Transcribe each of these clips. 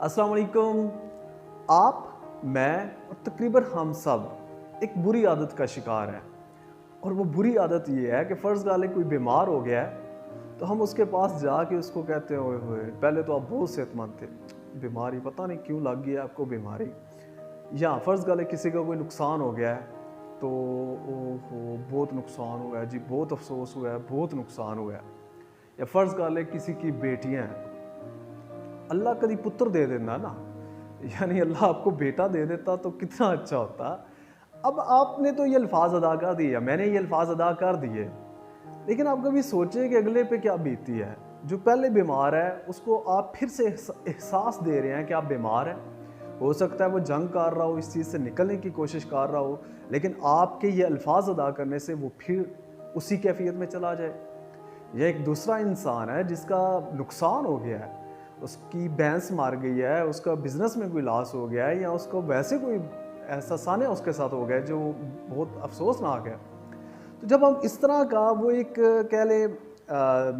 अस्सलाम वालेकुम। आप, मैं और तकरीबन हम सब एक बुरी आदत का शिकार हैं। और वो बुरी आदत ये है कि फ़र्ज़ डालें कोई बीमार हो गया है तो हम उसके पास जाके उसको कहते हैं ओए होए पहले तो आप बहुत सेहतमंद थे, बीमारी पता नहीं क्यों लग गई है आपको बीमारी। या फ़र्ज़ डालें किसी का कोई नुकसान हो गया है तो ओहो बहुत नुकसान हुआ है जी, बहुत अफ़सोस हुआ है, बहुत नुकसान हुआ है। या फ़र्ज़ डालें किसी की बेटियाँ हैं, अल्लाह कभी पुत्र दे देना ना, यानी अल्लाह आपको बेटा दे देता तो कितना अच्छा होता। अब आपने तो ये अल्फाज अदा कर दिए, मैंने ये अल्फाज अदा कर दिए, लेकिन आप कभी सोचिए कि अगले पे क्या बीती है। जो पहले बीमार है उसको आप फिर से एहसास दे रहे हैं कि आप बीमार हैं। हो सकता है वो जंग कर रहा हो, इस चीज़ से निकलने की कोशिश कर रहा हो, लेकिन आपके ये अल्फाज अदा करने से वो फिर उसी कैफियत में चला जाए। यह एक दूसरा इंसान है जिसका नुकसान हो गया है, उसकी भैंस मार गई है, उसका बिजनेस में कोई लॉस हो गया है, या उसको वैसे कोई ऐसा साने उसके साथ हो गया जो बहुत अफसोसनाक है। तो जब हम इस तरह का वो एक कह ले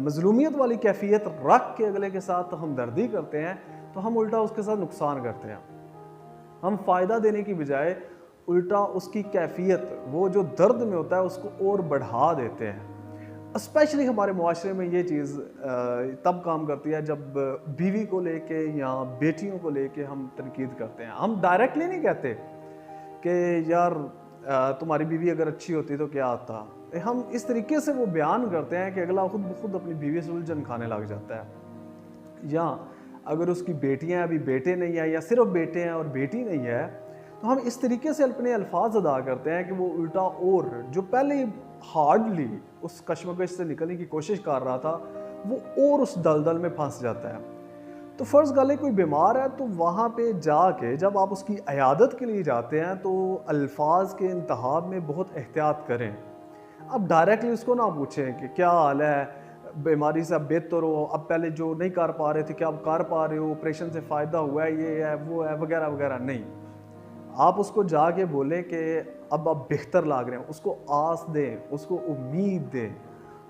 मजलूमियत वाली कैफियत रख के अगले के साथ हमदर्दी करते हैं तो हम उल्टा उसके साथ नुकसान करते हैं। हम फ़ायदा देने की बजाय उल्टा उसकी कैफियत, वो जो दर्द में होता है उसको और बढ़ा देते हैं। स्पेशली हमारे मुआशरे में ये चीज़ तब काम करती है जब बीवी को लेके या बेटियों को लेके हम तनकीद करते हैं। हम डायरेक्टली नहीं कहते कि यार तुम्हारी बीवी अगर अच्छी होती तो क्या आता। हम इस तरीके से वो बयान करते हैं कि अगला खुद ब खुद अपनी बीवी से उलझन खाने लग जाता है। या अगर उसकी बेटियां अभी बेटे नहीं हैं या सिर्फ बेटे हैं और बेटी नहीं है, तो हम इस तरीके से अपने अल्फाज अदा करते हैं कि वो उल्टा और जो पहले हार्डली उस कश्मकश से निकलने की कोशिश कर रहा था वो और उस दलदल में फंस जाता है। तो फ़र्ज़ गले कोई बीमार है तो वहाँ पे जाके जब आप उसकी अयादत के लिए जाते हैं तो अल्फाज के इंतखाब में बहुत एहतियात करें। अब डायरेक्टली उसको ना पूछें कि क्या हाल है, बीमारी से अब बेहतर हो, अब पहले जो नहीं कर पा रहे थे क्या अब कर पा रहे हो, ऑपरेशन से फ़ायदा हुआ है, ये है वो है वगैरह वगैरह। नहीं, आप उसको जाके बोलें कि अब आप बेहतर लग रहे हैं, उसको आस दें, उसको उम्मीद दें,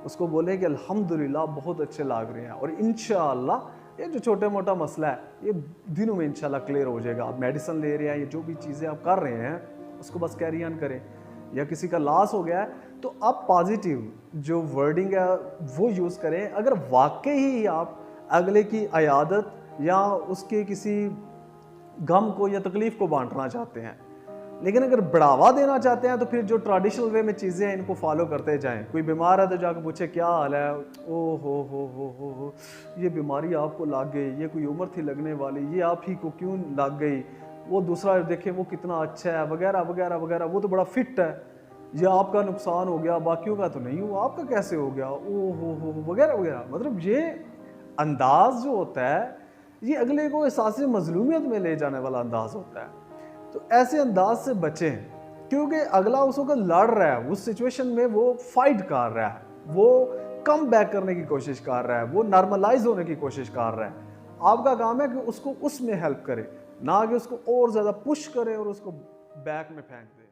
उसको बोलें कि अल्हम्दुलिल्लाह बहुत अच्छे लग रहे हैं और इंशाअल्लाह ये जो छोटा मोटा मसला है ये दिनों में इंशाल्लाह क्लियर हो जाएगा। आप मेडिसिन ले रहे हैं, ये जो भी चीज़ें आप कर रहे हैं उसको बस कैरी ऑन करें। या किसी का लॉस हो गया है तो आप पॉजिटिव जो वर्डिंग है वो यूज़ करें। अगर वाकई ही आप अगले की अयादत या उसके किसी गम को या तकलीफ को बांटना चाहते हैं, लेकिन अगर बढ़ावा देना चाहते हैं तो फिर जो ट्रेडिशनल वे में चीज़ें हैं इनको फॉलो करते जाएं। कोई बीमार है तो जाकर पूछे क्या हाल है, ओ हो ये बीमारी आपको लग गई, ये कोई उम्र थी लगने वाली, ये आप ही को क्यों लग गई, वो दूसरा देखे वो कितना अच्छा है वगैरह वगैरह वगैरह, वो तो बड़ा फिट है, या आपका नुकसान हो गया बाकियों का तो नहीं हुआ, आपका कैसे हो गया, ओ हो वगैरह वगैरह। मतलब ये अंदाज जो होता है ये अगले को एहसास मजलूमियत में ले जाने वाला अंदाज होता है। तो ऐसे अंदाज से बचें, क्योंकि अगला उसको लड़ रहा है, उस सिचुएशन में वो फाइट कर रहा है, वो कम बैक करने की कोशिश कर रहा है, वो नॉर्मलाइज होने की कोशिश कर रहा है। आपका काम है कि उसको उसमें हेल्प करे, ना कि उसको और ज़्यादा पुश करे और उसको बैक में फेंक दे।